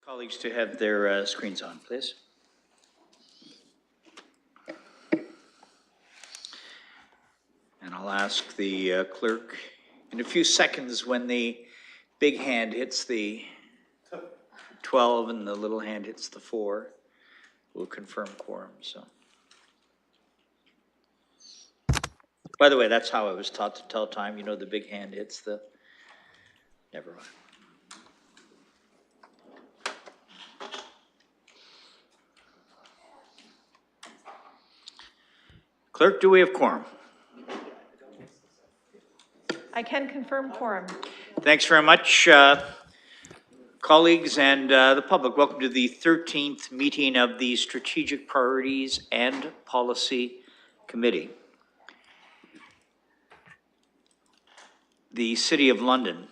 Colleagues to have their screens on, please. And I'll ask the clerk in a few seconds when the big hand hits the 12 and the little hand hits the 4, we'll confirm quorum, so. By the way, that's how I was taught to tell time. You know, the big hand hits the, never mind. Clerk, do we have quorum? I can confirm quorum. Thanks very much, colleagues and the public. Welcome to the 13th meeting of the Strategic Priorities and Policy Committee. The City of London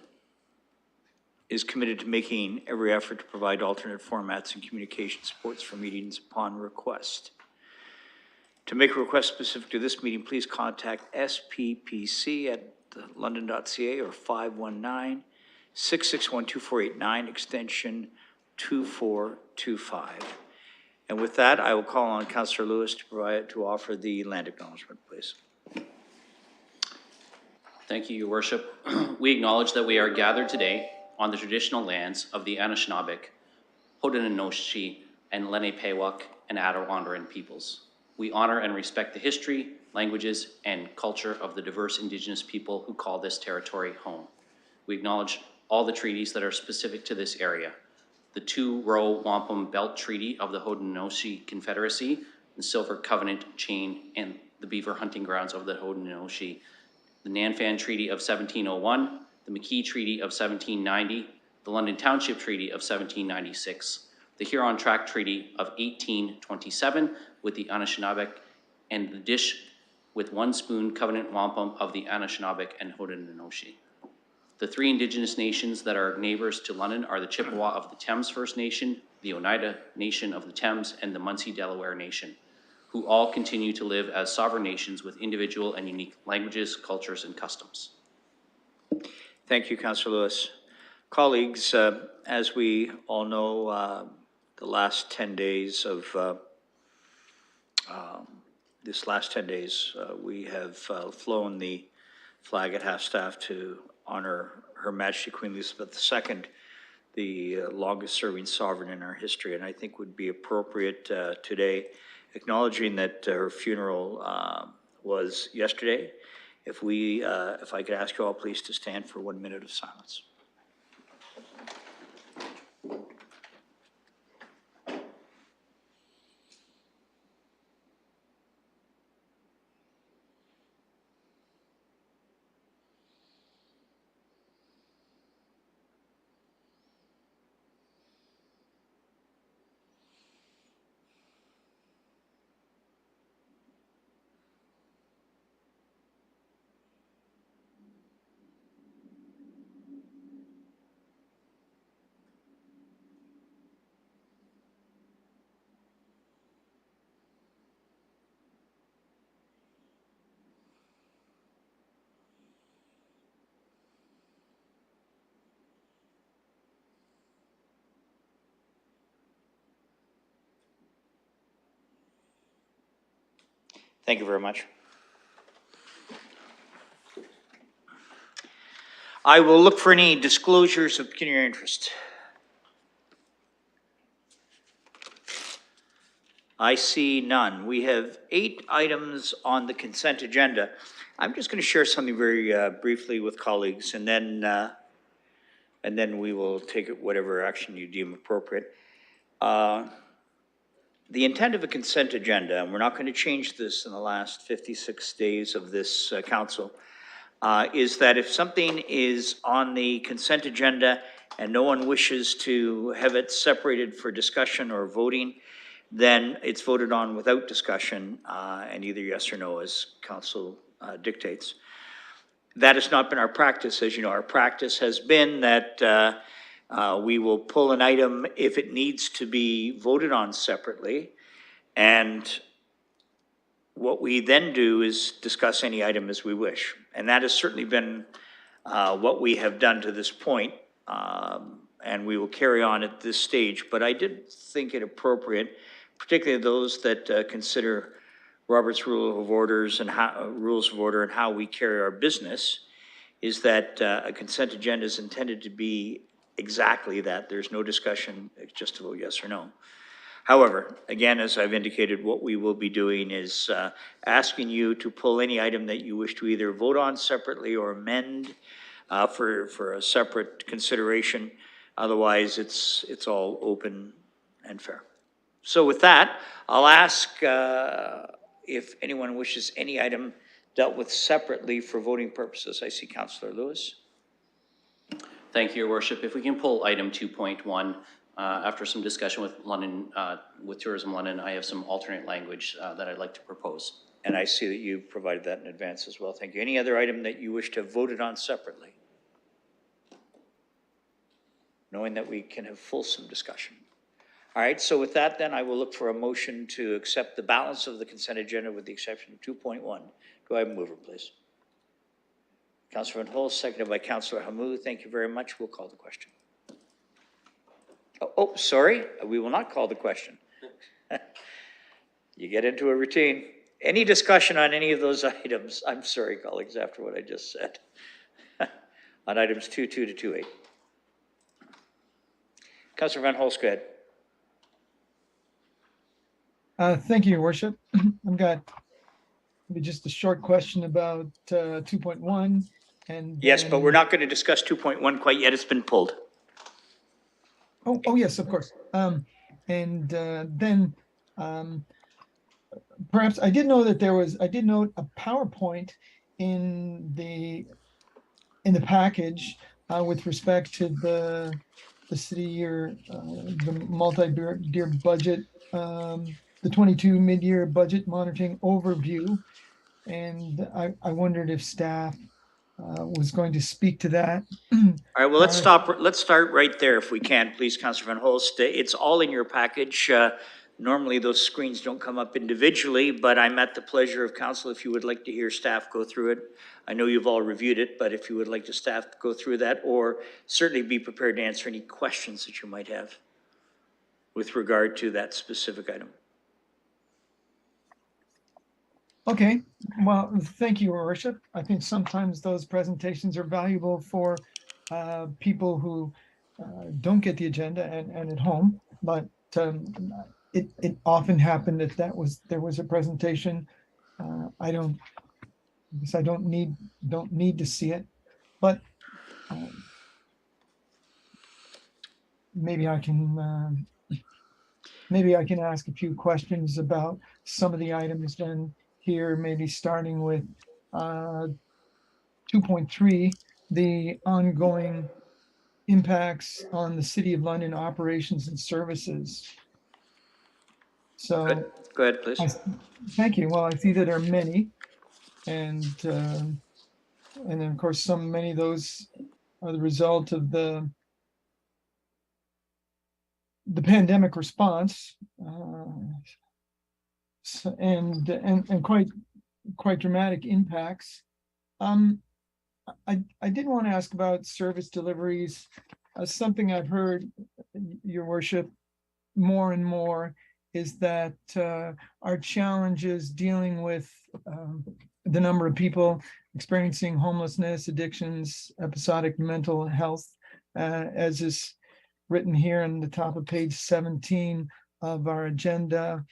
is committed to making every effort to provide alternate formats and communication supports for meetings upon request. To make a request specific to this meeting, please contact sppc@london.ca or 519-661-2489, extension 2425. And with that, I will call on Councillor Lewis to offer the land acknowledgement, please. Thank you, Your Worship. We acknowledge that we are gathered today on the traditional lands of the Anishinaabeg, Haudenosaunee, and Lenape-Pewak and Attawandaron peoples. We honor and respect the history, languages, and culture of the diverse Indigenous people who call this territory home. We acknowledge all the treaties that are specific to this area. The Two-Row Wampum Belt Treaty of the Haudenosaunee Confederacy, the Silver Covenant Chain, and the beaver hunting grounds of the Haudenosaunee, the Nanfan Treaty of 1701, the McKee Treaty of 1790, the London Township Treaty of 1796, the Huron Tract Treaty of 1827 with the Anishinaabe, and the Dish with One Spoon Covenant Wampum of the Anishinaabe and Haudenosaunee. The three Indigenous nations that are neighbors to London are the Chippewa of the Thames First Nation, the Oneida Nation of the Thames, and the Munsee Delaware Nation, who all continue to live as sovereign nations with individual and unique languages, cultures, and customs. Thank you, Councillor Lewis. Colleagues, as we all know, the last 10 days of we have flown the flag at half-staff to honor Her Majesty Queen Elizabeth II, the longest-serving sovereign in our history, and I think would be appropriate today, acknowledging that her funeral was yesterday. If I could ask you all please to stand for 1 minute of silence. Thank you very much. I will look for any disclosures of pecuniary interest. I see none. We have 8 items on the consent agenda. I'm just going to share something very briefly with colleagues, and then we will take whatever action you deem appropriate. The intent of a consent agenda, and we're not going to change this in the last 56 days of this council, is that if something is on the consent agenda and no one wishes to have it separated for discussion or voting, then it's voted on without discussion and either yes or no as council dictates. That has not been our practice. As you know, our practice has been that we will pull an item if it needs to be voted on separately, and what we then do is discuss any item as we wish. And that has certainly been what we have done to this point. and we will carry on at this stage. But I did think it appropriate, particularly those that consider Robert's Rule of Orders and rules of order and how we carry our business, is that a consent agenda is intended to be exactly that. There's no discussion, it's just to vote yes or no. However, again, as I've indicated, what we will be doing is asking you to pull any item that you wish to either vote on separately or amend for a separate consideration. Otherwise, it's all open and fair. So with that, I'll ask if anyone wishes any item dealt with separately for voting purposes. I see Councillor Lewis. Thank you, Your Worship. If we can pull item 2.1, after some discussion with London, with Tourism London, I have some alternate language that I'd like to propose. And I see that you provided that in advance as well. Thank you. Any other item that you wish to have voted on separately? Knowing that we can have fulsome discussion. All right, so with that, then I will look for a motion to accept the balance of the consent agenda with the exception of 2.1. Do I have a mover, please? Councillor Van Holst, seconded by Councillor Hamou. Thank you very much. We'll call the question. Oh, sorry, we will not call the question. You get into a routine. Any discussion on any of those items? I'm sorry, colleagues, after what I just said. On items 2.2 to 2.8. Councillor Van Holst, go ahead. Thank you, Your Worship. I've got maybe just a short question about 2.1 and. Yes, but we're not going to discuss 2.1 quite yet. It's been pulled. Oh, yes, of course. Perhaps I did know that I did note a PowerPoint in the package with respect to the city year, the multi-year budget, the 22 mid-year budget monitoring overview. And I wondered if staff was going to speak to that. All right, well, let's start right there if we can, please, Councillor Van Holst. It's all in your package. Normally, those screens don't come up individually, but I'm at the pleasure of council if you would like to hear staff go through it. I know you've all reviewed it, but if you would like to staff go through that, or certainly be prepared to answer any questions that you might have with regard to that specific item. Okay, well, thank you, Your Worship. I think sometimes those presentations are valuable for people who don't get the agenda and at home, but it often happened that there was a presentation. I don't need to see it, but maybe I can ask a few questions about some of the items then here, maybe starting with 2.3, the ongoing impacts on the City of London operations and services. So go ahead, please. Thank you. Well, I see that there are many, and then of course many of those are the result of the pandemic response, and quite dramatic impacts. I did want to ask about service deliveries. Something I've heard, Your Worship, more and more is that our challenges dealing with the number of people experiencing homelessness, addictions, episodic mental health, as is written here in the top of page 17 of our agenda,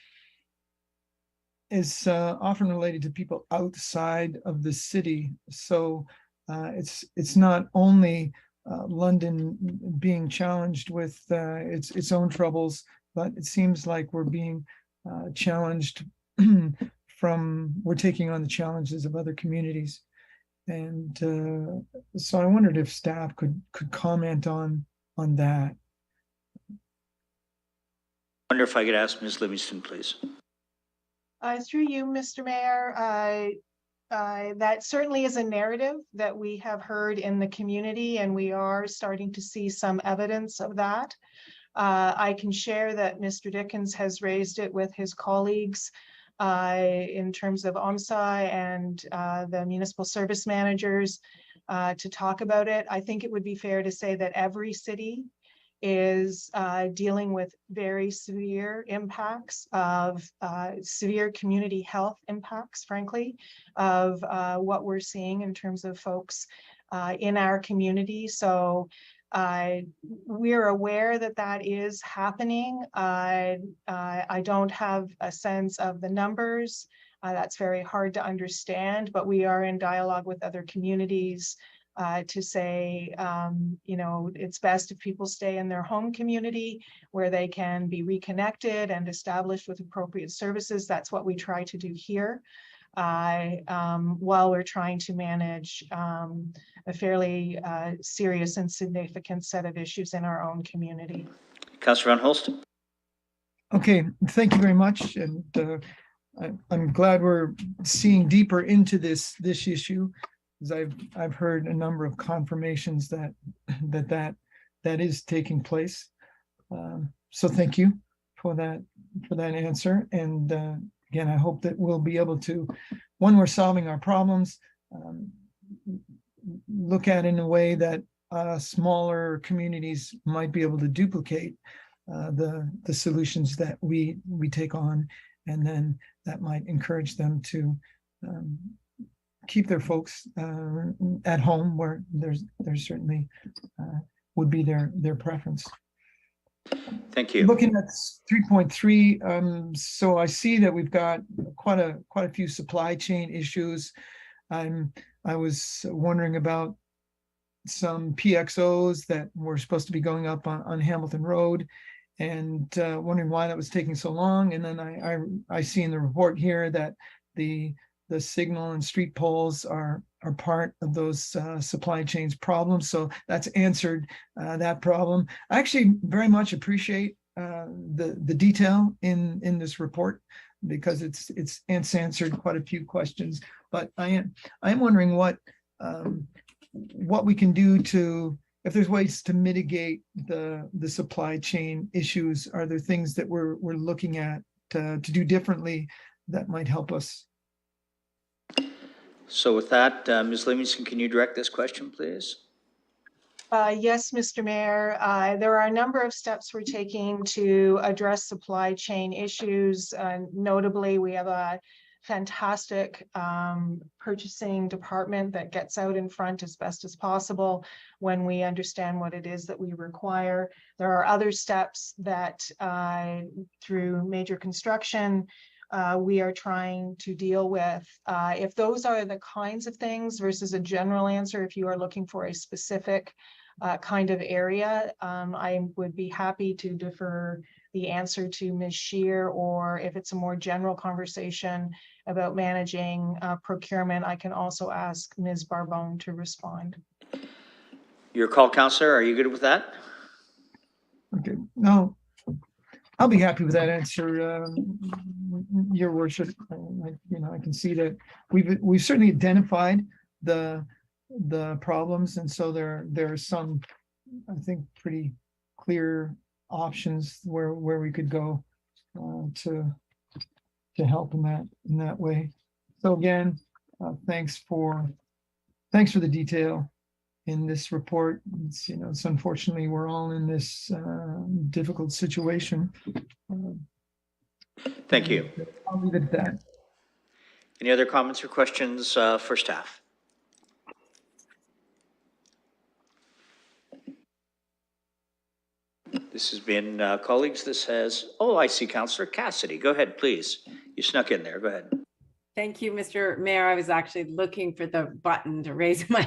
is often related to people outside of the city. So it's not only London being challenged with its own troubles, but it seems like we're being challenged we're taking on the challenges of other communities. And so I wondered if staff could comment on that. I wonder if I could ask Ms. Livingston, please. Through you, Mr. Mayor, that certainly is a narrative that we have heard in the community, and we are starting to see some evidence of that. I can share that Mr. Dickens has raised it with his colleagues in terms of OMSI and the municipal service managers to talk about it. I think it would be fair to say that every city is dealing with very severe impacts of severe community health impacts, frankly, of what we're seeing in terms of folks in our community. So we're aware that that is happening. I don't have a sense of the numbers. That's very hard to understand, but we are in dialogue with other communities to say, you know, it's best if people stay in their home community where they can be reconnected and established with appropriate services. That's what we try to do here. While we're trying to manage a fairly serious and significant set of issues in our own community. Councillor Van Holst? Okay, thank you very much. And I'm glad we're seeing deeper into this issue, because I've heard a number of confirmations that is taking place. So thank you for that answer. And again, I hope that we'll be able to, when we're solving our problems, look at it in a way that smaller communities might be able to duplicate the solutions that we take on, and then that might encourage them to keep their folks at home where there's certainly would be their preference. Thank you. Looking at 3.3, so I see that we've got quite a few supply chain issues. I was wondering about some PXOs that were supposed to be going up on Hamilton Road, and wondering why that was taking so long. And then I see in the report here that the signal and street poles are part of those supply chains problems. So that's answered that problem. I actually very much appreciate the detail in this report, because it's answered quite a few questions. But I am wondering what we can do to, if there's ways to mitigate the supply chain issues. Are there things that we're looking at to do differently that might help us? So with that, Ms. Livingston, can you direct this question, please? Yes, Mr. Mayor. There are a number of steps we're taking to address supply chain issues. Notably, we have a fantastic purchasing department that gets out in front as best as possible when we understand what it is that we require. There are other steps that through major construction we are trying to deal with. If those are the kinds of things versus a general answer, if you are looking for a specific kind of area, I would be happy to defer the answer to Ms. Scheer, or if it's a more general conversation about managing procurement, I can also ask Ms. Barbone to respond. Your call, Councillor. Are you good with that? Okay, no, I'll be happy with that answer, Your Worship. I can see that we've certainly identified the problems, and so there are some, I think, pretty clear options where we could go to help in that way. So again, thanks for the detail in this report. It's unfortunately we're all in this difficult situation. Thank you. I'll leave it at that. Any other comments or questions for staff? This has been, colleagues, I see Councillor Cassidy. Go ahead, please. You snuck in there. Go ahead. Thank you, Mr. Mayor. I was actually looking for the button to raise my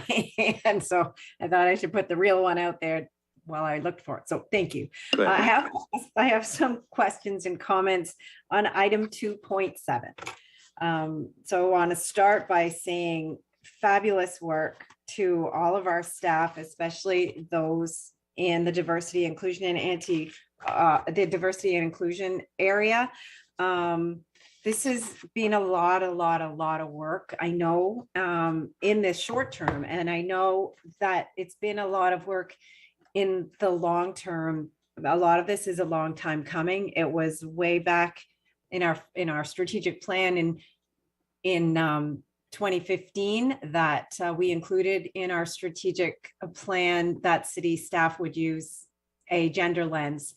hand, so I thought I should put the real one out there while I looked for it. So thank you. Go ahead. I have some questions and comments on item 2.7. So I want to start by saying fabulous work to all of our staff, especially those in the diversity, inclusion, and the diversity and inclusion area. This has been a lot of work, I know, in this short term, and I know that it's been a lot of work in the long term. A lot of this is a long time coming. It was way back in our strategic plan in 2015 that we included in our strategic plan that city staff would use a gender lens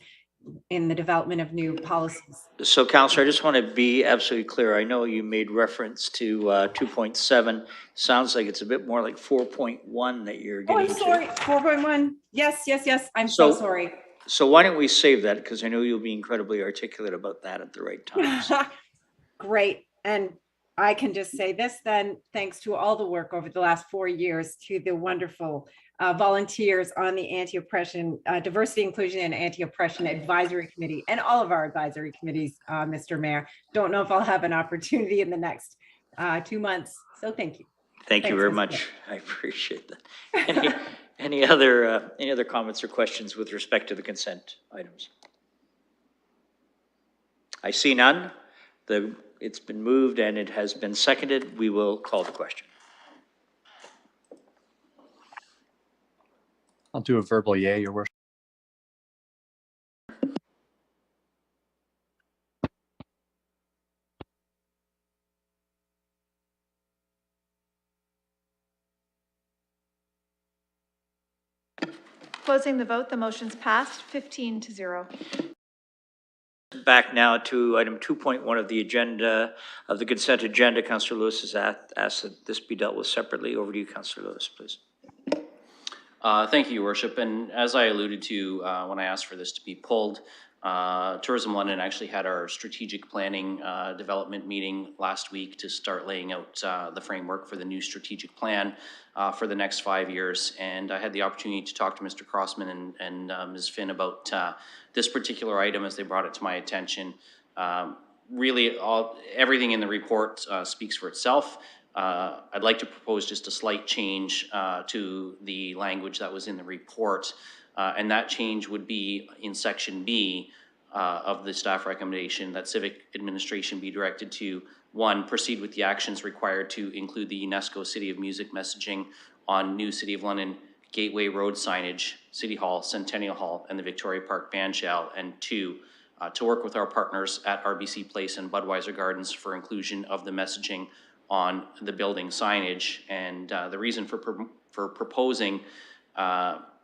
in the development of new policies. So Counselor, I just want to be absolutely clear. I know you made reference to 2.7. Sounds like it's a bit more like 4.1 that you're Oh, getting I'm to. sorry, 4.1. Yes, yes, yes. I'm so So- sorry. So why don't we save that, because I know you'll be incredibly articulate about that at the right time. Great. And I can just say this then, thanks to all the work over the last 4 years to the wonderful volunteers on the anti-oppression, diversity, inclusion, and anti-oppression advisory committee, and all of our advisory committees, Mr. Mayor. Don't know if I'll have an opportunity in the next 2 months. So thank you. Thank you Thanks, very Mr. much. I appreciate that. Any other comments or questions with respect to the consent items? I see none. It's been moved and it has been seconded. We will call the question. I'll do a verbal yay, Your Worship. Closing the vote, the motion's passed 15-0. Back now to item 2.1 of the agenda, of the consent agenda. Councillor Lewis has asked that this be dealt with separately. Over to you, Councillor Lewis, please. Thank you, Your Worship. And as I alluded to when I asked for this to be pulled, Tourism London actually had our strategic planning development meeting last week to start laying out the framework for the new strategic plan for the next 5 years. And I had the opportunity to talk to Mr. Crossman and Ms. Finn about this particular item as they brought it to my attention. Really, everything in the report speaks for itself. I'd like to propose just a slight change to the language that was in the report. And that change would be in section B of the staff recommendation that civic administration be directed to, 1, proceed with the actions required to include the UNESCO City of Music messaging on new City of London Gateway Road signage, City Hall, Centennial Hall, and the Victoria Park Bandshell, and 2, to work with our partners at RBC Place and Budweiser Gardens for inclusion of the messaging on the building signage. And the reason for proposing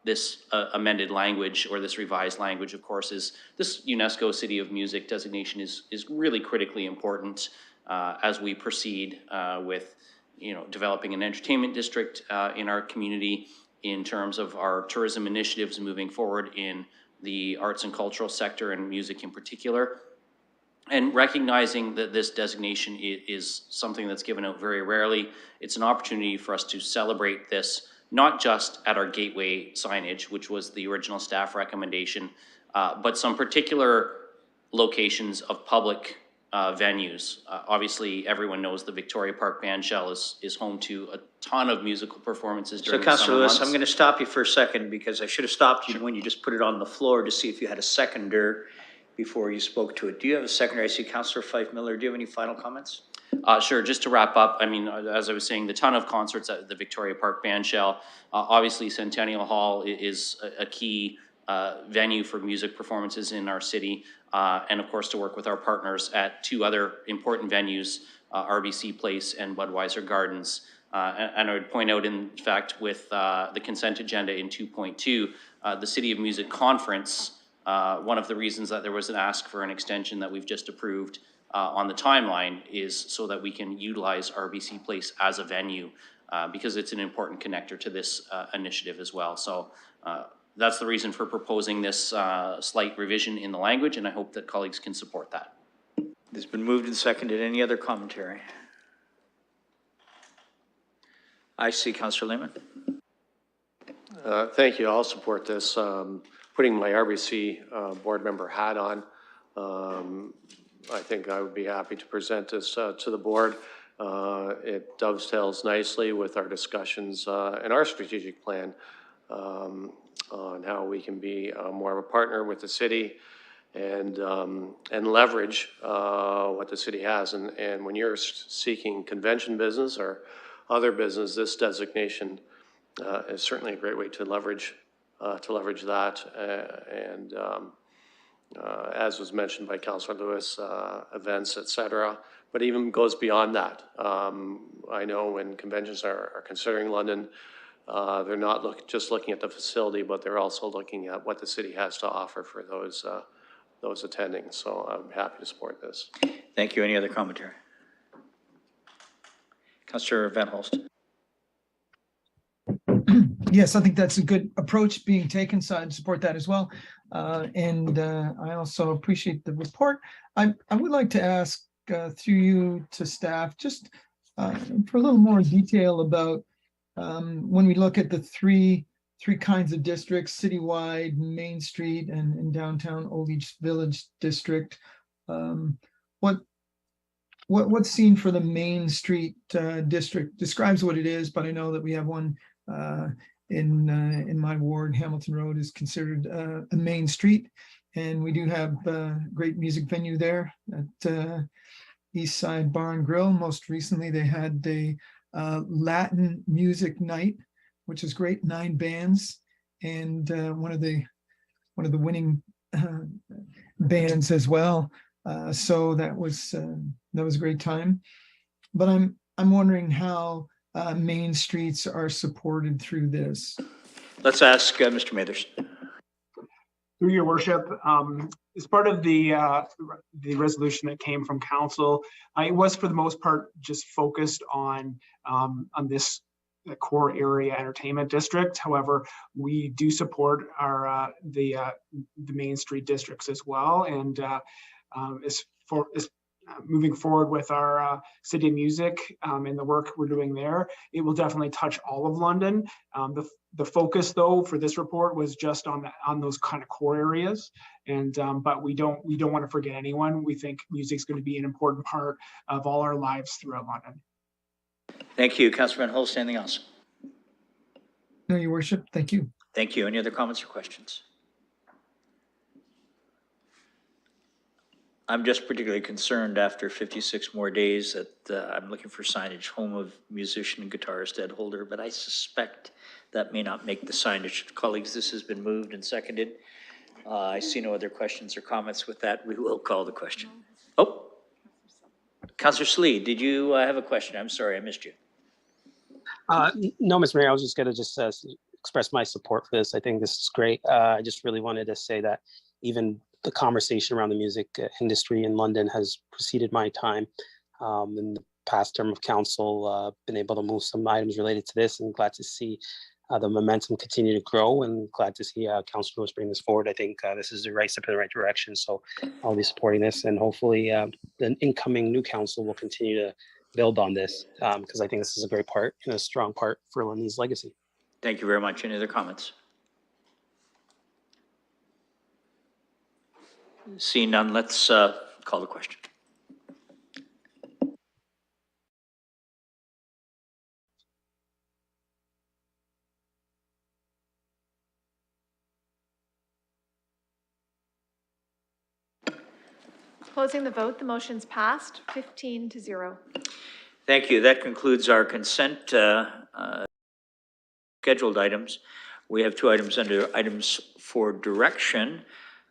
this amended language, or this revised language, of course, is this UNESCO City of Music designation is really critically important as we proceed with, developing an entertainment district in our community, in terms of our tourism initiatives moving forward in the arts and cultural sector, and music in particular. And recognizing that this designation is something that's given out very rarely, it's an opportunity for us to celebrate this, not just at our gateway signage, which was the original staff recommendation, but some particular locations of public venues. Obviously, everyone knows the Victoria Park Bandshell is home to a ton of musical performances during So the Councillor summer Lewis, months. I'm going to stop you for a second, because I should have stopped you when you just put it on the floor to see if you had a seconder before you spoke to it. Do you have a seconder? I see Councillor Fife Miller. Do you have any final comments? Sure, just to wrap up, I mean, as I was saying, the ton of concerts at the Victoria Park Bandshell, obviously Centennial Hall is a key venue for music performances in our city, and of course to work with our partners at 2 other important venues, RBC Place and Budweiser Gardens. And I would point out, in fact, with the consent agenda in 2.2, the City of Music Conference, one of the reasons that there was an ask for an extension that we've just approved on the timeline is so that we can utilize RBC Place as a venue, because it's an important connector to this initiative as well. So that's the reason for proposing this slight revision in the language, and I hope that colleagues can support that. It's been moved and seconded. Any other commentary? I see Councillor Lehman. Thank you. I'll support this. Putting my RBC board member hat on, I think I would be happy to present this to the board. It dovetails nicely with our discussions in our strategic plan on how we can be more of a partner with the city and leverage what the city has. And when you're seeking convention business or other business, this designation is certainly a great way to leverage that. As was mentioned by Councillor Lewis, events, et cetera, but even goes beyond that. I know when conventions are considering London, They're not just looking at the facility, but they're also looking at what the city has to offer for those attending. So I'm happy to support this. Thank you. Any other commentary? Councillor Van Holst. Yes, I think that's a good approach being taken, so I'd support that as well. I also appreciate the report. I would like to ask through you to staff, just for a little more detail about when we look at the three kinds of districts, citywide, Main Street, and downtown Old East Village District. What's seen for the Main Street district describes what it is, but I know that we have one in my ward. Hamilton Road is considered a main street, and we do have a great music venue there at East Side Bar and Grill. Most recently, they had a Latin music night, which is great, 9 bands, and one of the winning bands as well. So that was a great time. But I'm wondering how main streets are supported through this. Let's ask Mr. Mathers. Through your worship, as part of the resolution that came from council, it was for the most part just focused on this core area entertainment district. However, we do support our the Main Street districts as well, and moving forward with our City of Music and the work we're doing there, it will definitely touch all of London. The focus, though, for this report was just on those kind of core areas, and but we don't want to forget anyone. We think music is going to be an important part of all our lives throughout London. Thank you, Councillor Van Holst. Anything else? No, your worship. Thank you. Thank you. Any other comments or questions? I'm just particularly concerned after 56 more days that I'm looking for signage, home of musician and guitarist Ed Holder, but I suspect that may not make the signage. Colleagues, this has been moved and seconded. I see no other questions or comments. With that, we will call the question. Oh, Councillor Slee, did you have a question? I'm sorry, I missed you. No, Mr. Mayor, I was just going to express my support for this. I think this is great. I just really wanted to say that even the conversation around the music industry in London has preceded my time. In the past term of council, been able to move some items related to this, and glad to see the momentum continue to grow, and glad to see Councilor Lewis bring this forward. I think this is the right step in the right direction, so I'll be supporting this, and hopefully the incoming new council will continue to build on this, because I think this is a great part and a strong part for London's legacy. Thank you very much. Any other comments? Seeing none, let's call the question. Closing the vote, the motion's passed 15-0. Thank you. That concludes our consent scheduled items. We have 2 items under items for direction.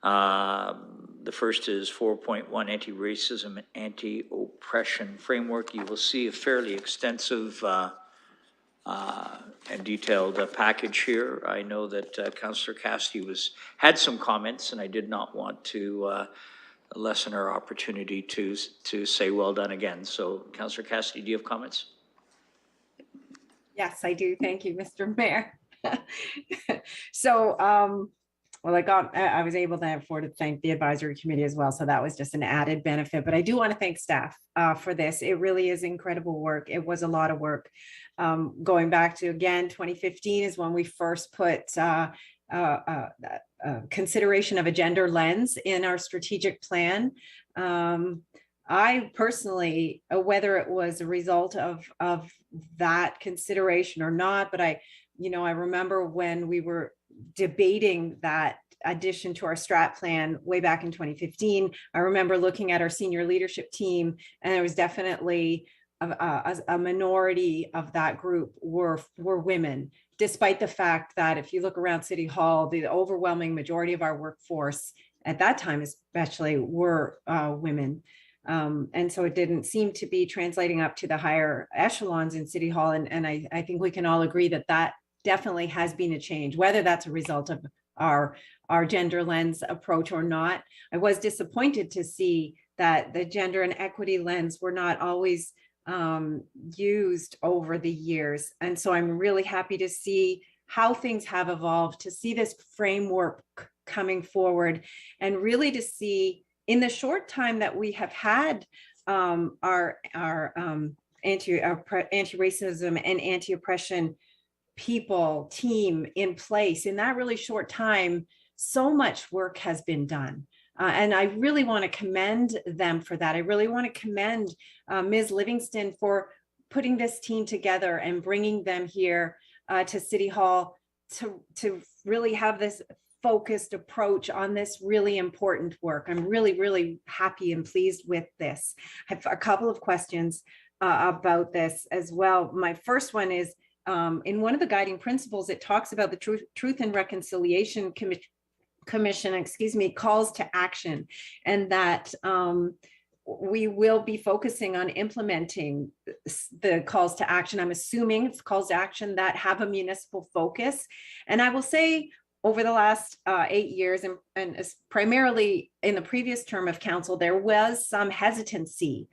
The first is 4.1 Anti-Racism and Anti-Oppression Framework. You will see a fairly extensive and detailed package here. I know that Councillor Cassidy had some comments, and I did not want to lessen our opportunity to say well done again. So, Councillor Cassidy, do you have comments? Yes, I do. Thank you, Mr. Mayor. So, well, I was able to afford to thank the advisory committee as well. So that was just an added benefit, but I do want to thank staff for this. It really is incredible work. It was a lot of work. Going back to, again, 2015 is when we first put consideration of a gender lens in our strategic plan. I personally, whether it was a result of that consideration or not, but I remember when we were debating that addition to our strat plan way back in 2015, I remember looking at our senior leadership team, and there was definitely a minority of that group were women, despite the fact that if you look around City Hall, the overwhelming majority of our workforce at that time especially were women. And so it didn't seem to be translating up to the higher echelons in City Hall. And I think we can all agree that definitely has been a change, whether that's a result of our gender lens approach or not. I was disappointed to see that the gender and equity lens were not always used over the years. And so I'm really happy to see how things have evolved, to see this framework coming forward, and really to see in the short time that we have had our anti-racism and anti-oppression people team in place. In that really short time, so much work has been done. And I really want to commend them for that. I really want to commend Ms. Livingston for putting this team together and bringing them here to City Hall to really have this focused approach on this really important work. I'm really, really happy and pleased with this. I have a couple of questions about this as well. My first one is, in one of the guiding principles, it talks about the Truth and Reconciliation Commission, calls to action, and that we will be focusing on implementing the calls to action. I'm assuming it's calls to action that have a municipal focus. And I will say, over the last 8 years, and primarily in the previous term of council, there was some hesitancy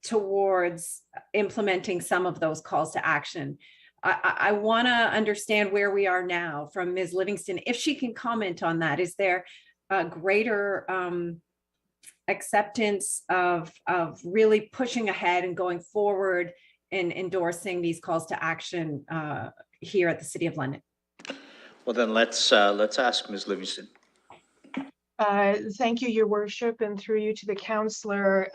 towards implementing some of those calls to action. I want to understand where we are now from Ms. Livingston, if she can comment on that. Is there a greater acceptance of really pushing ahead and going forward and endorsing these calls to action here at the City of London? Well, then let's ask Ms. Livingston. Thank you, Your Worship, and through you to the councillor.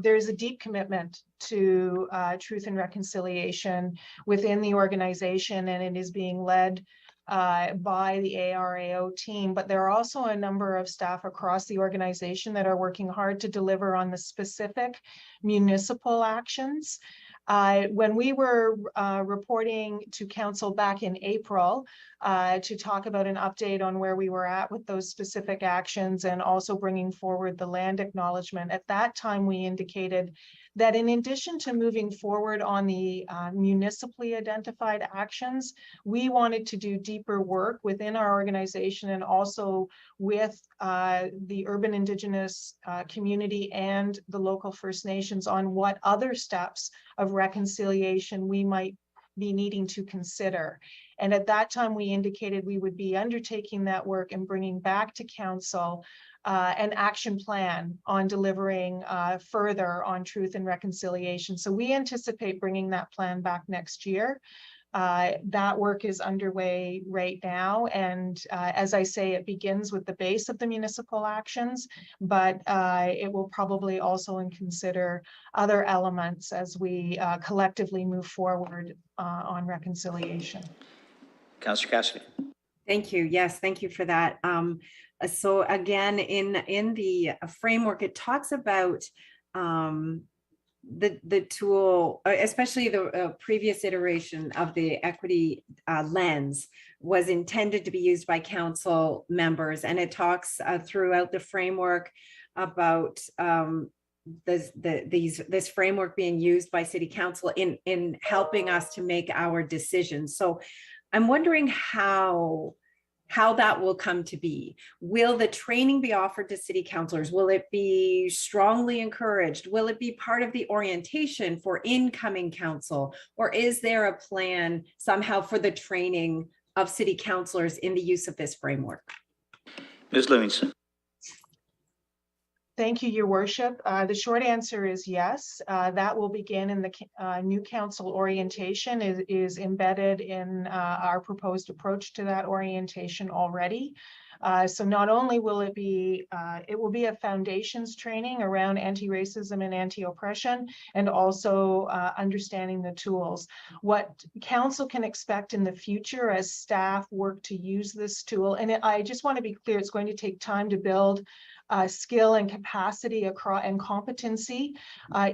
There's a deep commitment to truth and reconciliation within the organization, and it is being led by the ARAO team. But there are also a number of staff across the organization that are working hard to deliver on the specific municipal actions. When we were reporting to council back in April to talk about an update on where we were at with those specific actions and also bringing forward the land acknowledgement, at that time we indicated that in addition to moving forward on the municipally identified actions, we wanted to do deeper work within our organization and also with the urban Indigenous community and the local First Nations on what other steps of reconciliation we might be needing to consider. And at that time, we indicated we would be undertaking that work and bringing back to council an action plan on delivering further on truth and reconciliation. So we anticipate bringing that plan back next year. That work is underway right now. And as I say, it begins with the base of the municipal actions, but it will probably also consider other elements as we collectively move forward on reconciliation. Councillor Cassidy. Thank you. Yes, thank you for that. So again, in the framework, it talks about the tool, especially the previous iteration of the equity lens was intended to be used by council members, and it talks throughout the framework about this framework being used by City Council in helping us to make our decisions. So I'm wondering how that will come to be. Will the training be offered to city councilors? Will it be strongly encouraged? Will it be part of the orientation for incoming council? Or is there a plan somehow for the training of city councilors in the use of this framework? Ms. Livingston. Thank you, Your Worship. The short answer is yes. That will begin in the new council orientation is embedded in our proposed approach to that orientation already. So not only will it be a foundations training around anti-racism and anti-oppression, and also understanding the tools. What council can expect in the future as staff work to use this tool, and I just want to be clear, it's going to take time to build skill and capacity across and competency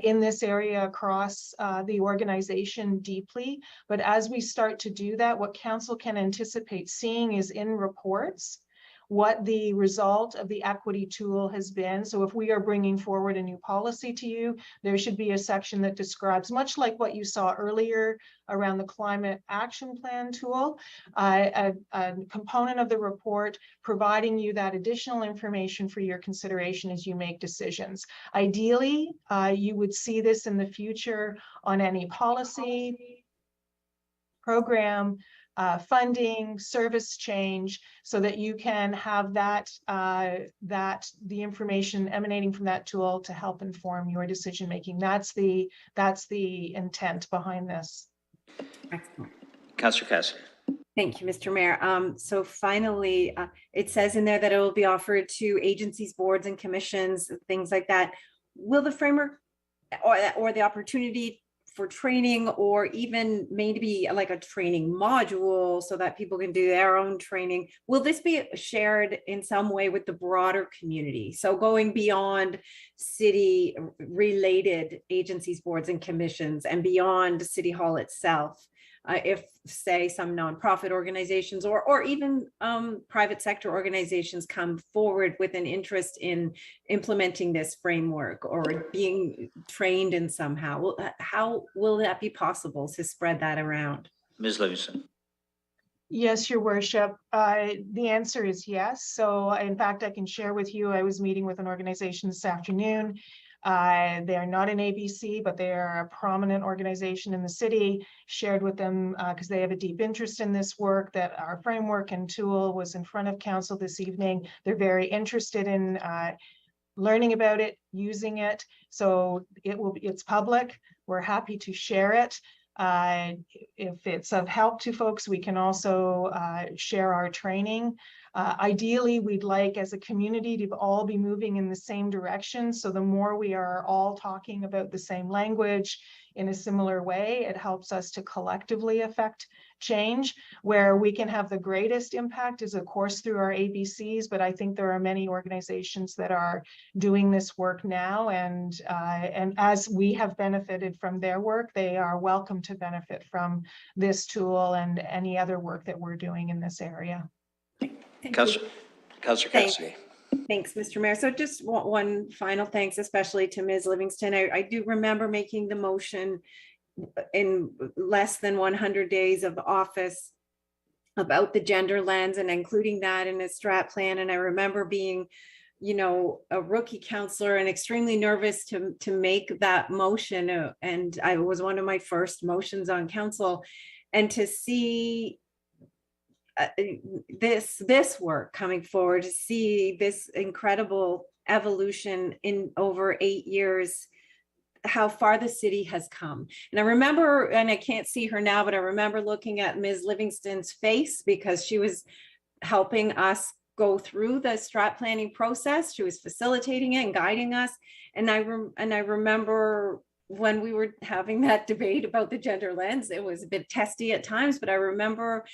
in this area across the organization deeply. But as we start to do that, what council can anticipate seeing is in reports what the result of the equity tool has been. So if we are bringing forward a new policy to you, there should be a section that describes, much like what you saw earlier around the climate action plan tool, a component of the report providing you that additional information for your consideration as you make decisions. Ideally, you would see this in the future on any policy, program, funding, service change, so that you can have that, the information emanating from that tool to help inform your decision making. That's the intent behind this. Excellent. Councillor Cassidy. Thank you, Mr. Mayor. So finally, it says in there that it will be offered to agencies, boards and commissions, things like that. Will the framework or the opportunity for training, or even maybe like a training module so that people can do their own training, will this be shared in some way with the broader community? So going beyond city related agencies, boards and commissions and beyond City Hall itself, if say some nonprofit organizations or even private sector organizations come forward with an interest in implementing this framework or being trained in somehow, how will that be possible to spread that around? Ms. Livingston. Yes, Your Worship. The answer is yes. So in fact, I can share with you, I was meeting with an organization this afternoon. They are not an ABC, but they are a prominent organization in the city. Shared with them because they have a deep interest in this work, that our framework and tool was in front of council this evening. They're very interested in learning about it, using it. So it's public. We're happy to share it. If it's of help to folks, we can also share our training. Ideally, we'd like as a community to all be moving in the same direction. So the more we are all talking about the same language in a similar way, it helps us to collectively affect change. Where we can have the greatest impact is of course through our ABCs, but I think there are many organizations that are doing this work now, and as we have benefited from their work, they are welcome to benefit from this tool and any other work that we're doing in this area. Councillor Cassidy. Thanks, Mr. Mayor. So just one final thanks, especially to Ms. Livingston. I do remember making the motion in less than 100 days of office about the gender lens and including that in a strat plan. And I remember being, you know, a rookie counselor and extremely nervous to make that motion. And I was one of my first motions on council, and to see this work coming forward, to see this incredible evolution in over 8 years, how far the city has come. And I remember, and I can't see her now, but I remember looking at Ms. Livingston's face because she was helping us go through the strat planning process. She was facilitating it and guiding us. And I remember when we were having that debate about the gender lens, it was a bit testy at times, but I remember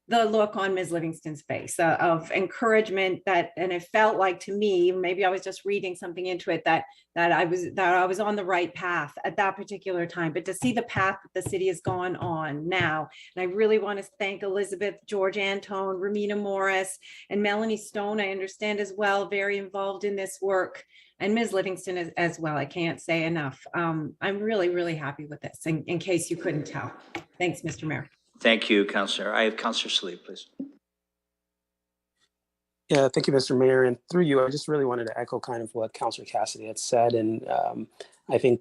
the look on Ms. Livingston's face of encouragement, and it felt like to me, maybe I was just reading something into it, that I was on the right path at that particular time. But to see the path that the city has gone on now, and I really want to thank Elizabeth, George Antone, Ramina Morris, and Melanie Stone, I understand as well, very involved in this work, and Ms. Livingston as well. I can't say enough. I'm really, really happy with this, in case you couldn't tell. Thanks, Mr. Mayor. Thank you, Councillor. I have Councillor Sleep, please. Yeah, thank you, Mr. Mayor. And through you, I just really wanted to echo kind of what Councillor Cassidy had said. And I think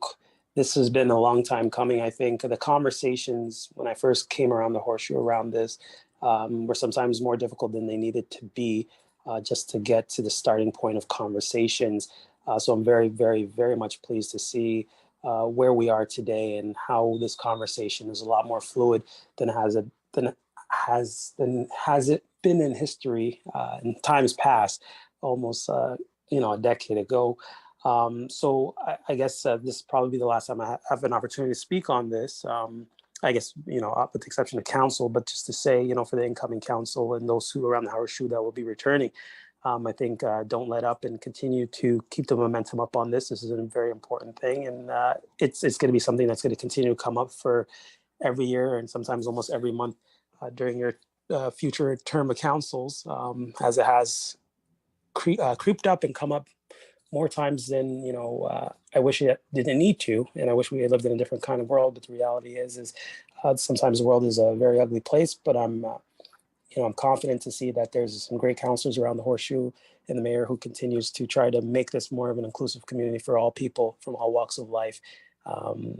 this has been a long time coming. I think the conversations when I first came around the horseshoe around this were sometimes more difficult than they needed to be just to get to the starting point of conversations. So I'm very, very, very much pleased to see where we are today and how this conversation is a lot more fluid than has it been in history in times past, almost a decade ago. So I guess this is probably the last time I have an opportunity to speak on this. I guess, with the exception of council, but just to say, for the incoming council and those who are around the horseshoe that will be returning, I think don't let up and continue to keep the momentum up on this. This is a very important thing, and it's going to be something that's going to continue to come up for every year and sometimes almost every month during your future term of councils, as it has creeped up and come up more times than I wish it didn't need to, and I wish we had lived in a different kind of world. But the reality is sometimes the world is a very ugly place. But I'm confident to see that there's some great counselors around the Horseshoe and the mayor who continues to try to make this more of an inclusive community for all people from all walks of life.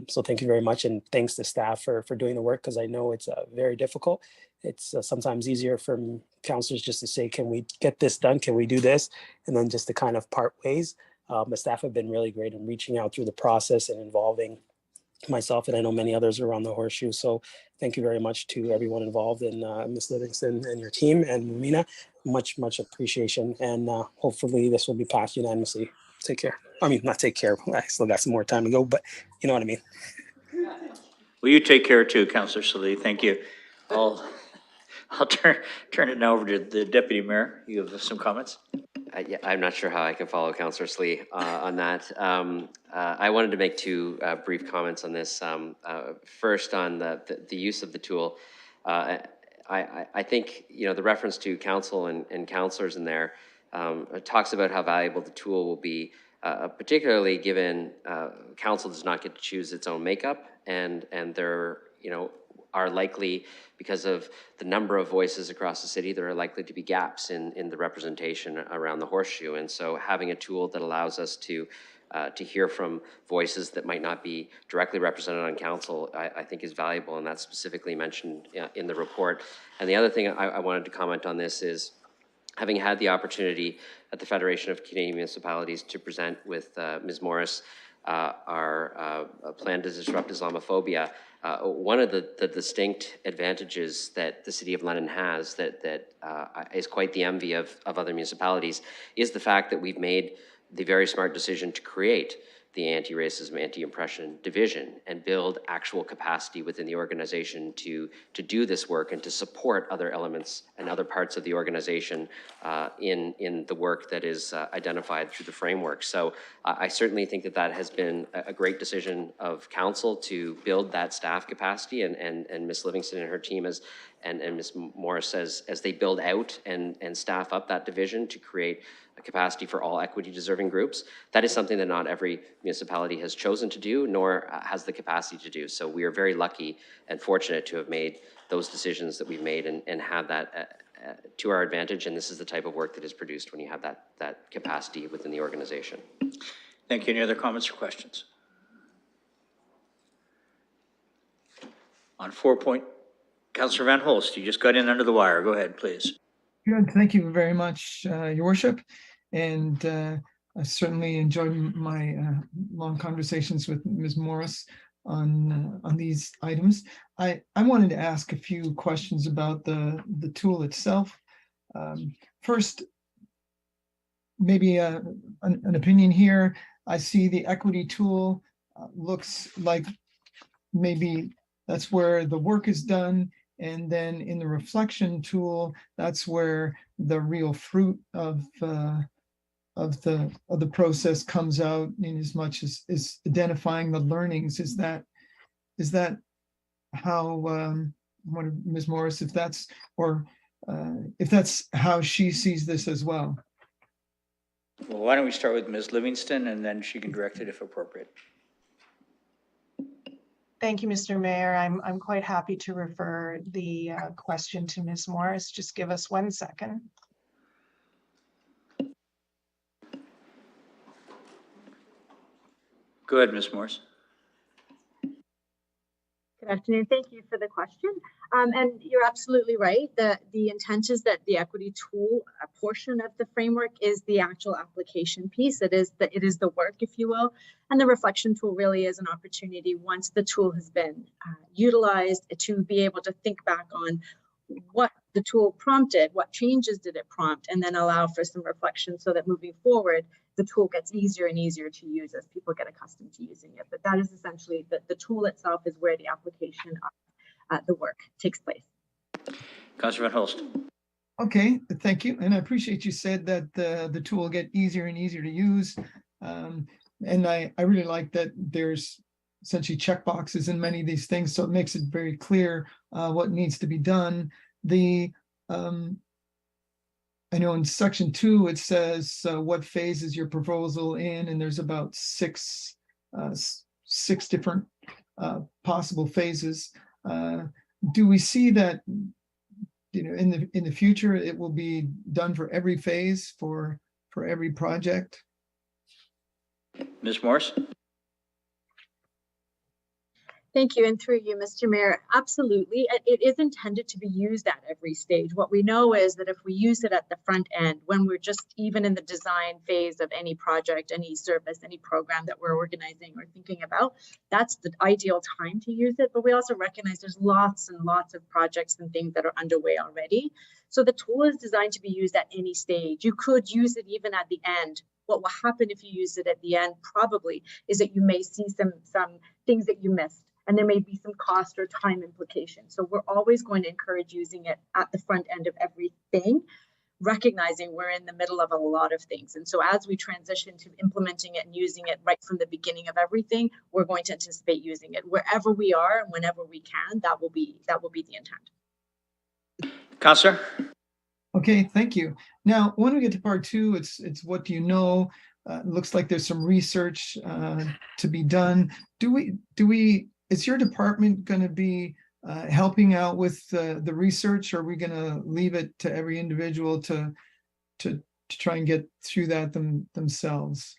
So thank you very much, and thanks to staff for doing the work, because I know it's very difficult. It's sometimes easier for counselors just to say, can we get this done? Can we do this? And then just to kind of part ways. The staff have been really great in reaching out through the process and involving myself, and I know many others around the Horseshoe. So thank you very much to everyone involved, and Ms. Livingston and your team, and Mina, much appreciation. And hopefully this will be passed unanimously. Take care. I mean, not take care. I still got some more time to go, but you know what I mean. Well, you take care too, Councillor Salee. Thank you. I'll turn it now over to the Deputy Mayor. You have some comments? Yeah, I'm not sure how I can follow Councillor Slee on that. I wanted to make two brief comments on this. First, on the use of the tool. I think, the reference to council and councillors in there talks about how valuable the tool will be, particularly given council does not get to choose its own makeup, and there, are likely, because of the number of voices across the city, there are likely to be gaps in the representation around the Horseshoe. And so having a tool that allows us to hear from voices that might not be directly represented on council, I think is valuable, and that's specifically mentioned in the report. And the other thing I wanted to comment on this is, having had the opportunity at the Federation of Canadian Municipalities to present with Ms. Morris our plan to disrupt Islamophobia, one of the distinct advantages that the City of London has that is quite the envy of other municipalities is the fact that we've made the very smart decision to create the Anti-Racism, Anti-Oppression Division and build actual capacity within the organization to do this work and to support other elements and other parts of the organization in the work that is identified through the framework. So I certainly think that has been a great decision of council to build that staff capacity, and Ms. Livingston and her team and Ms. Morris as they build out and staff up that division to create a capacity for all equity deserving groups. That is something that not every municipality has chosen to do, nor has the capacity to do. So we are very lucky and fortunate to have made those decisions that we've made and have that to our advantage. And this is the type of work that is produced when you have that capacity within the organization. Thank you. Any other comments or questions? On 4 point, Councillor Van Holst, you just got in under the wire. Go ahead, please. Good, thank you very much, Your Worship. And I certainly enjoyed my long conversations with Ms. Morris on these items. I wanted to ask a few questions about the tool itself. First, maybe an opinion here. I see the equity tool looks like maybe that's where the work is done. And then in the reflection tool, that's where the real fruit of the process comes out, in as much as identifying the learnings. Is that how Ms. Morris, if that's how she sees this as well? Well, why don't we start with Ms. Livingston, and then she can direct it if appropriate. Thank you, Mr. Mayor. I'm quite happy to refer the question to Ms. Morris. Just give us 1 second. Go ahead, Ms. Morris. Good afternoon. Thank you for the question. And you're absolutely right that the intent is that the equity tool, a portion of the framework, is the actual application piece. It is the work, if you will. And the reflection tool really is an opportunity, once the tool has been utilized, to be able to think back on what the tool prompted, what changes did it prompt, and then allow for some reflection so that moving forward, the tool gets easier and easier to use as people get accustomed to using it. But that is essentially the tool itself is where the application of the work takes place. Councillor Van Holst. Okay, thank you. And I appreciate you said that the tool will get easier and easier to use. And I really like that there's essentially checkboxes in many of these things, so it makes it very clear what needs to be done. the, I know in section 2, it says what phase is your proposal in, and there's about six different possible phases. Do we see that, in the future, it will be done for every phase for every project? Ms. Morris? Thank you, and through you, Mr. Mayor, absolutely. It is intended to be used at every stage. What we know is that if we use it at the front end, when we're just even in the design phase of any project, any service, any program that we're organizing or thinking about, that's the ideal time to use it. But we also recognize there's lots and lots of projects and things that are underway already. So the tool is designed to be used at any stage. You could use it even at the end. What will happen if you use it at the end probably is that you may see some things that you missed, and there may be some cost or time implications. So we're always going to encourage using it at the front end of everything, recognizing we're in the middle of a lot of things. And so as we transition to implementing it and using it right from the beginning of everything, we're going to anticipate using it wherever we are and whenever we can. That will be the intent. Counselor? Okay, thank you. Now, when we get to part 2, it's what do you know? Looks like there's some research to be done. Is your department going to be helping out with the research, or are we going to leave it to every individual to try and get through that themselves?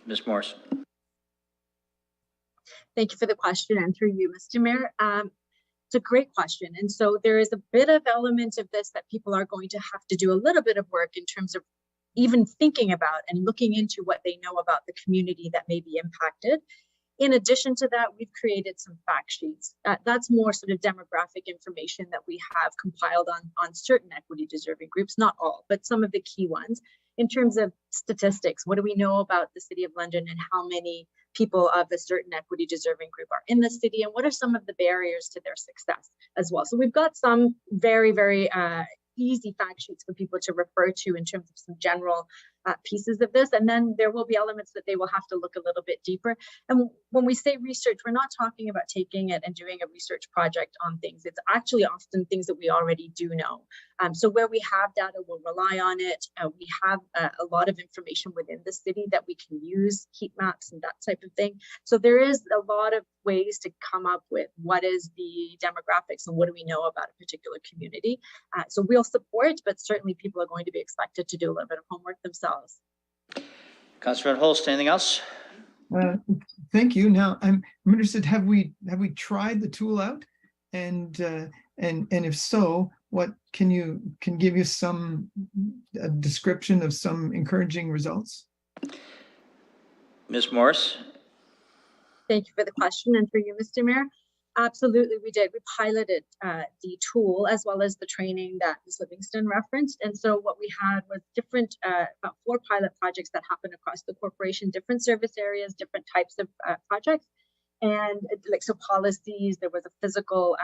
Ms. Morris? Thank you for the question, and through you, Mr. Mayor. It's a great question. And so there is a bit of element of this that people are going to have to do a little bit of work in terms of even thinking about and looking into what they know about the community that may be impacted. In addition to that, we've created some fact sheets. That's more sort of demographic information that we have compiled on certain equity deserving groups, not all, but some of the key ones. In terms of statistics, what do we know about the City of London and how many people of a certain equity deserving group are in the city, and what are some of the barriers to their success as well? So we've got some very, very easy fact sheets for people to refer to in terms of some general pieces of this. And then there will be elements that they will have to look a little bit deeper. And when we say research, we're not talking about taking it and doing a research project on things. It's actually often things that we already do know. So where we have data, we'll rely on it. We have a lot of information within the city that we can use, heat maps and that type of thing. So there is a lot of ways to come up with what is the demographics and what do we know about a particular community. So we'll support, but certainly people are going to be expected to do a little bit of homework themselves. Councilor Van Holst, anything else? Thank you. Now, I'm interested, have we tried the tool out? And if so, what can give you some description of some encouraging results? Ms. Morris? Thank you for the question, and for you, Mr. Mayor. Absolutely, we did. We piloted the tool as well as the training that Ms. Livingston referenced. And so what we had was different, about 4 pilot projects that happened across the corporation, different service areas, different types of projects. And like, so policies, there was a physical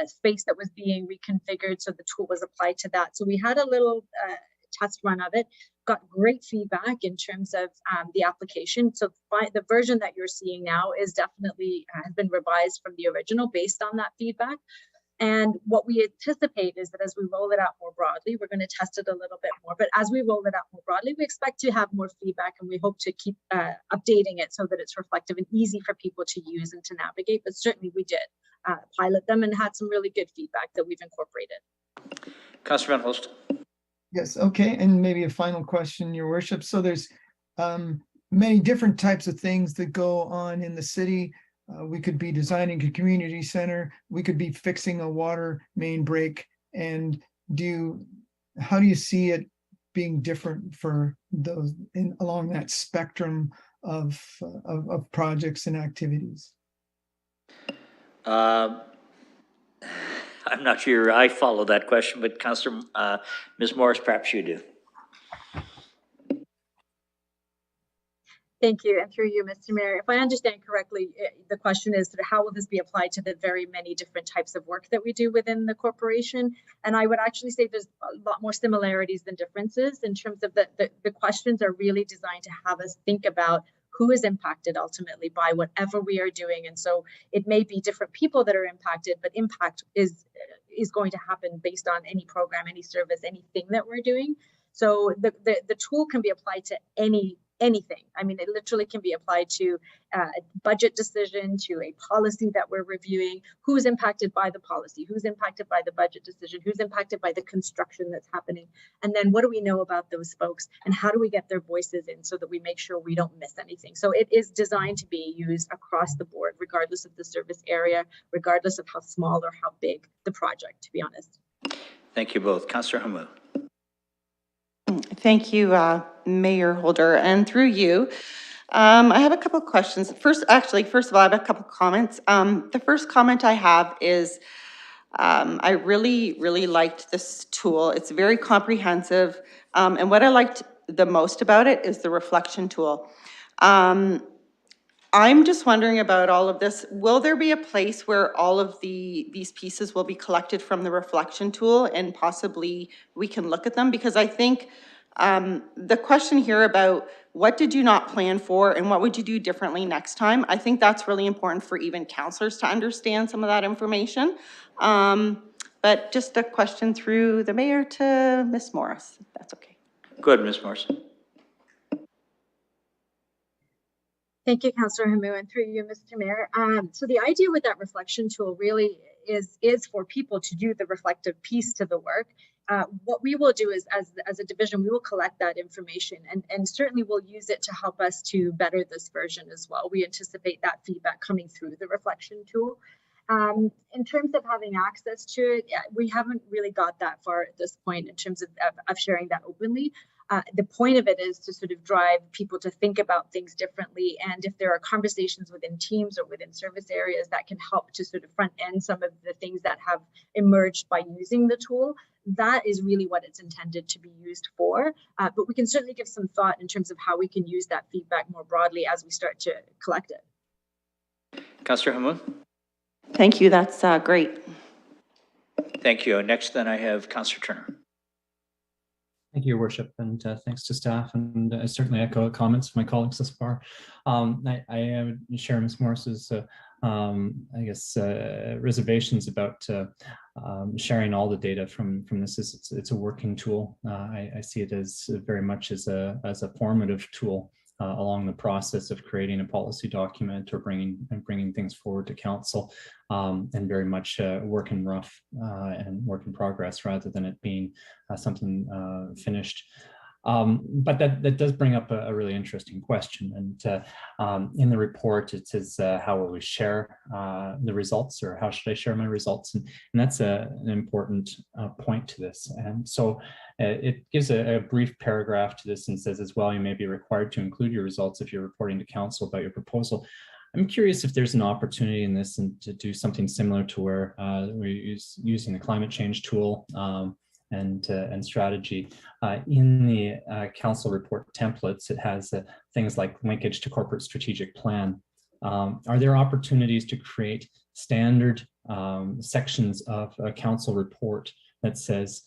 space that was being reconfigured. So the tool was applied to that. So we had a little test run of it, got great feedback in terms of the application. So the version that you're seeing now is definitely has been revised from the original based on that feedback. And what we anticipate is that as we roll it out more broadly, we're going to test it a little bit more. But as we roll it out more broadly, we expect to have more feedback, and we hope to keep updating it so that it's reflective and easy for people to use and to navigate. But certainly we did pilot them and had some really good feedback that we've incorporated. Councilor Van Holst. Yes, okay, and maybe a final question, Your Worship. So there's many different types of things that go on in the city. We could be designing a community center. We could be fixing a water main break. And how do you see it being different for those along that spectrum of projects and activities? I'm not sure I follow that question, but Councilor, Ms. Morris, perhaps you do. Thank you, and through you, Mr. Mayor. If I understand correctly, the question is sort of how will this be applied to the very many different types of work that we do within the corporation? And I would actually say there's a lot more similarities than differences in terms of the questions are really designed to have us think about who is impacted ultimately by whatever we are doing. And so it may be different people that are impacted, but impact is is going to happen based on any program, any service, anything that we're doing. So the tool can be applied to anything. I mean, it literally can be applied to a budget decision, to a policy that we're reviewing. Who's impacted by the policy? Who's impacted by the budget decision? Who's impacted by the construction that's happening? And then what do we know about those folks? And how do we get their voices in so that we make sure we don't miss anything? So it is designed to be used across the board, regardless of the service area, regardless of how small or how big the project, to be honest. Thank you both. Councillor Hamou. Thank you, Mayor Holder, and through you. I have a couple of questions. First of all, I have a couple of comments. The first comment I have is I really liked this tool. It's very comprehensive. And what I liked the most about it is the reflection tool. I'm just wondering about all of this. Will there be a place where all of these pieces will be collected from the reflection tool and possibly we can look at them? Because I think the question here about what did you not plan for and what would you do differently next time? I think that's really important for even councillors to understand some of that information. But just a question through the mayor to Ms. Morris, if that's okay. Good, Ms. Morrison. Thank you, Councillor Hamou, and through you, Mr. Mayor. So the idea with that reflection tool really is for people to do the reflective piece to the work. What we will do is, as a division, we will collect that information and certainly we'll use it to help us to better this version as well. We anticipate that feedback coming through the reflection tool. In terms of having access to it, we haven't really got that far at this point in terms of sharing that openly. The point of it is to sort of drive people to think about things differently. And if there are conversations within teams or within service areas that can help to sort of front end some of the things that have emerged by using the tool, that is really what it's intended to be used for. But we can certainly give some thought in terms of how we can use that feedback more broadly as we start to collect it. Councillor Hamou. Thank you, that's great. Thank you. Next then I have Councillor Turner. Thank you, Your Worship, and thanks to staff, and I certainly echo comments from my colleagues thus far. I share Ms. Morris's, reservations about sharing all the data from this. It's a working tool. I see it as very much as a formative tool along the process of creating a policy document or bringing things forward to council, and very much work in rough and work in progress rather than it being something finished. But that does bring up a really interesting question. And in the report, it says, how will we share the results, or how should I share my results? And that's an important point to this. And so it gives a brief paragraph to this and says, as well, you may be required to include your results if you're reporting to council about your proposal. I'm curious if there's an opportunity in this and to do something similar to where we're using the climate change tool and strategy. In the council report templates, it has things like linkage to corporate strategic plan. Are there opportunities to create standard sections of a council report that says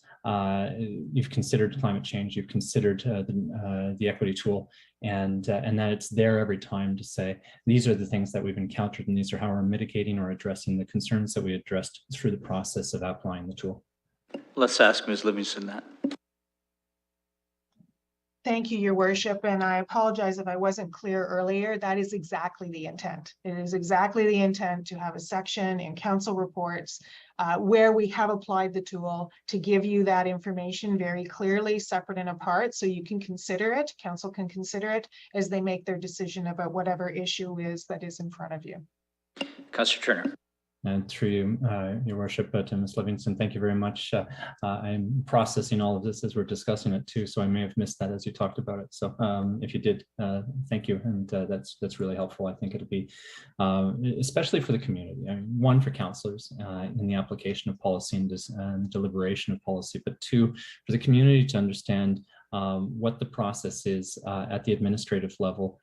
you've considered climate change, you've considered the equity tool, and that it's there every time to say, these are the things that we've encountered and these are how we're mitigating or addressing the concerns that we addressed through the process of applying the tool? Let's ask Ms. Livingston that. Thank you, Your Worship, and I apologize if I wasn't clear earlier. That is exactly the intent. It is exactly the intent to have a section in council reports where we have applied the tool to give you that information very clearly, separate and apart, so you can consider it, council can consider it as they make their decision about whatever issue is that is in front of you. Councillor Turner. And through you, Your Worship, to Ms. Livingston, thank you very much. I'm processing all of this as we're discussing it too, so I may have missed that as you talked about it. So if you did, thank you, and that's really helpful. I think it'll be, especially for the community, one, for councillors in the application of policy and deliberation of policy, but two, for the community to understand what the process is at the administrative level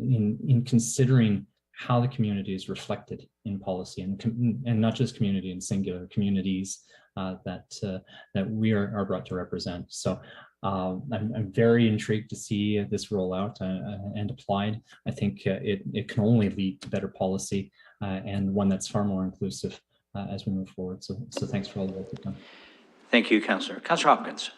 in considering how the community is reflected in policy, and not just community in singular, communities that we are brought to represent. So I'm very intrigued to see this roll out and applied. I think it can only lead to better policy and one that's far more inclusive as we move forward. So thanks for all the work you've done. Thank you, Councillor. Councillor Hopkins.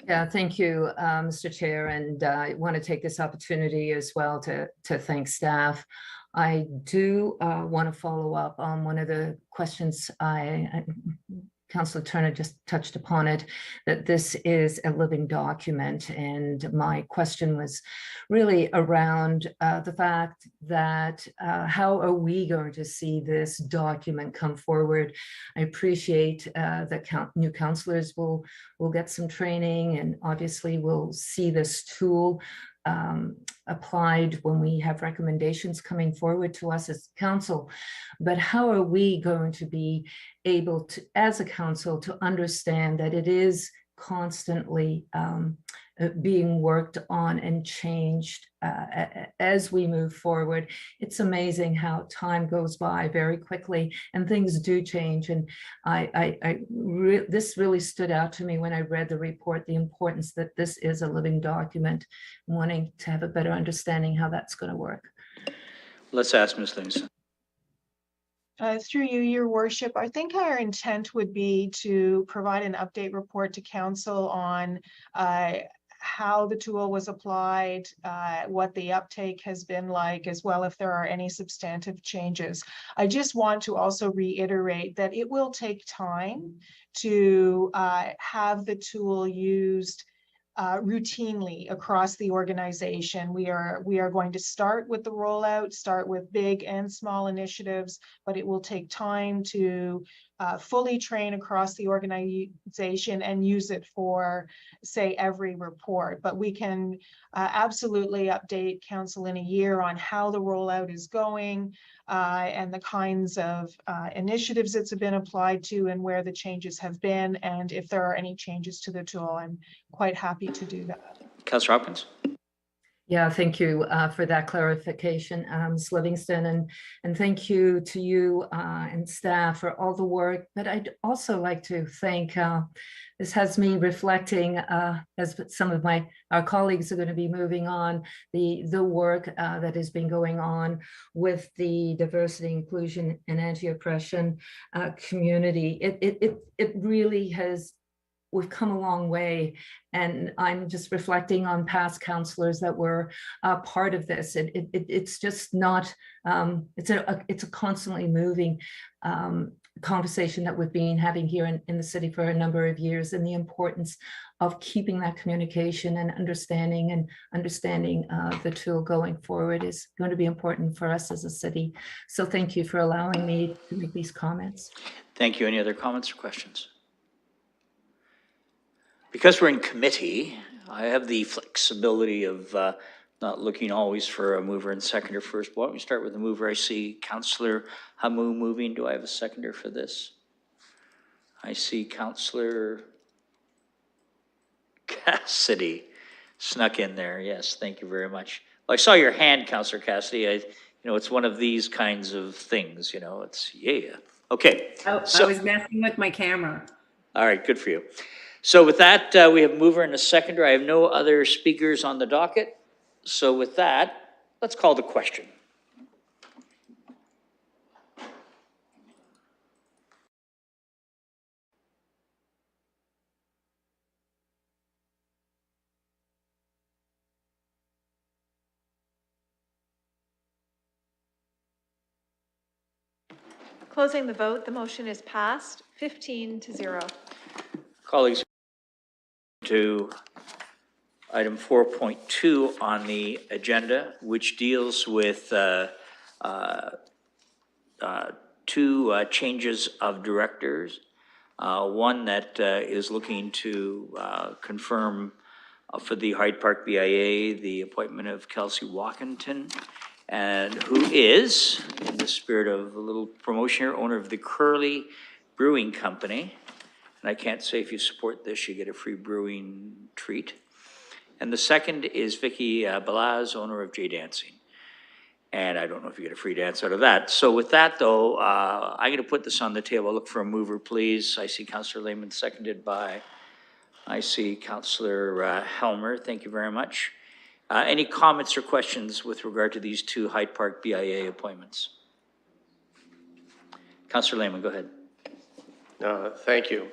Yeah, thank you, Mr. Chair, and I want to take this opportunity as well to thank staff. I do want to follow up on one of the questions Councillor Turner just touched upon it, that this is a living document. And my question was really around the fact that how are we going to see this document come forward? I appreciate that new councillors will get some training, and obviously we'll see this tool applied when we have recommendations coming forward to us as council. But how are we going to be able to, as a council, to understand that it is constantly being worked on and changed as we move forward? It's amazing how time goes by very quickly and things do change. And this really stood out to me when I read the report, the importance that this is a living document, wanting to have a better understanding how that's going to work. Let's ask Ms. Livingston. Through you, Your Worship, I think our intent would be to provide an update report to council on how the tool was applied, what the uptake has been like, as well if there are any substantive changes. I just want to also reiterate that it will take time to have the tool used routinely across the organization. We are going to start with the rollout, start with big and small initiatives, but it will take time to fully train across the organization and use it for, say, every report. But we can absolutely update council in a year on how the rollout is going and the kinds of initiatives it's been applied to and where the changes have been. And if there are any changes to the tool, I'm quite happy to do that. Councillor Hopkins. Yeah, thank you for that clarification, Ms. Livingston, and thank you to you and staff for all the work. But I'd also like to thank, this has me reflecting, as some of our colleagues are going to be moving on, the work that has been going on with the diversity, inclusion, and anti-oppression community. It really has. We've come a long way, and I'm just reflecting on past councillors that were part of this. It's just not. It's a constantly moving conversation that we've been having here in the city for a number of years, and the importance of keeping that communication and understanding the tool going forward is going to be important for us as a city. So thank you for allowing me to make these comments. Thank you. Any other comments or questions? Because we're in committee, I have the flexibility of not looking always for a mover and seconder first. Why don't we start with the mover? I see Councillor Hamou moving. Do I have a seconder for this? I see Councillor Cassidy snuck in there. Yes, thank you very much. Well, I saw your hand, Councillor Cassidy. It's one of these kinds of things, it's, yeah. Okay. I was messing with my camera. All right, good for you. So with that, we have a mover and a seconder. I have no other speakers on the docket. So with that, let's call the question. Closing the vote, the motion is passed 15-0. Colleagues, to item 4.2 on the agenda, which deals with two changes of directors. One that is looking to confirm for the Hyde Park BIA the appointment of Kelsey Walkington, and who is, in the spirit of a little promotion here, owner of the Curly Brewing Company. And I can't say if you support this, you get a free brewing treat. And the second is Vicky Balaz, owner of J Dancing. And I don't know if you get a free dance out of that. So with that, though, I'm going to put this on the table. Look for a mover, please. I see Councillor Lehman, seconded by, I see Councillor Helmer. Thank you very much. Any comments or questions with regard to these two Hyde Park BIA appointments? Councillor Lehman, go ahead. Thank you.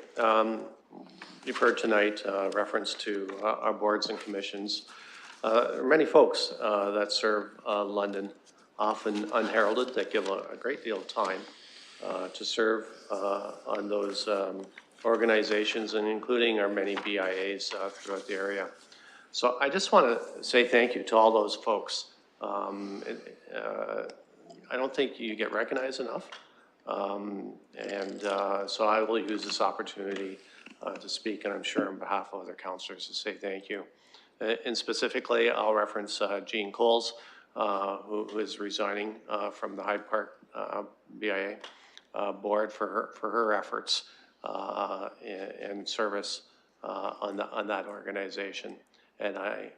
You've heard tonight reference to our boards and commissions. There are many folks that serve London, often unheralded, that give a great deal of time to serve on those organizations, and including our many BIAs throughout the area. So I just want to say thank you to all those folks. I don't think you get recognized enough. So I will use this opportunity to speak, and I'm sure on behalf of other councillors, to say thank you. And specifically, I'll reference Jean Coles, who is resigning from the Hyde Park BIA board for her efforts and service on that organization. And I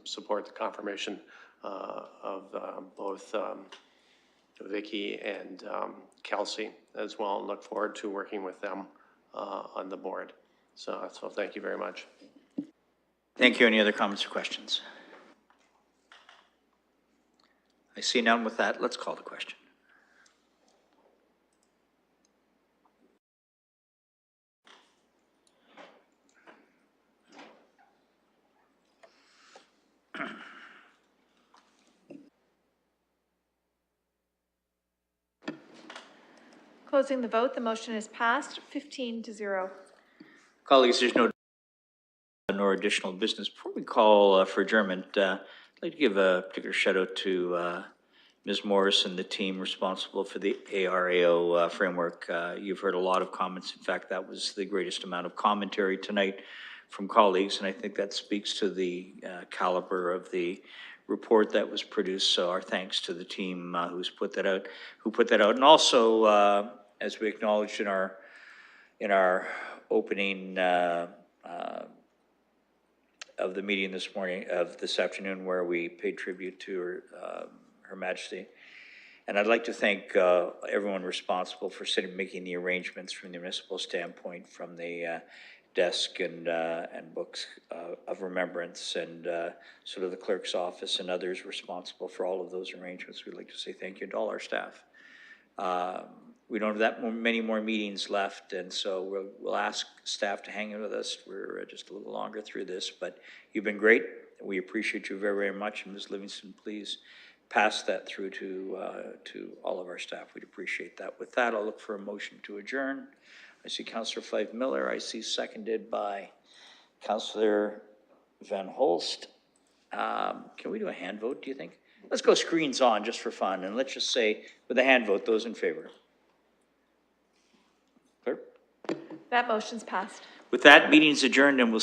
support the confirmation of both Vicky and Kelsey as well, and look forward to working with them on the board. So thank you very much. Thank you. Any other comments or questions? I see none. With that, let's call the question. Closing the vote, the motion is passed 15-0. Colleagues, there's no additional business. Before we call for adjournment, I'd like to give a particular shout out to Ms. Morris and the team responsible for the ARAO framework. You've heard a lot of comments. In fact, that was the greatest amount of commentary tonight from colleagues, and I think that speaks to the caliber of the report that was produced. So our thanks to the team who put that out, and also as we acknowledged in our opening of the meeting this afternoon, where we paid tribute to Her Majesty. And I'd like to thank everyone responsible for making the arrangements from the municipal standpoint, from the desk and books of remembrance, and sort of the clerk's office and others responsible for all of those arrangements. We'd like to say thank you to all our staff. We don't have that many more meetings left, and so we'll ask staff to hang in with us. We're just a little longer through this, but you've been great. We appreciate you very, very much. And Ms. Livingston, please pass that through to all of our staff. We'd appreciate that. With that, I'll look for a motion to adjourn. I see Councillor Fife Miller. I see seconded by Councillor Van Holst. Can we do a hand vote, do you think? Let's go screens on just for fun, and let's just say with a hand vote, those in favor. Clerk? That motion's passed. With that, meeting's adjourned, and we'll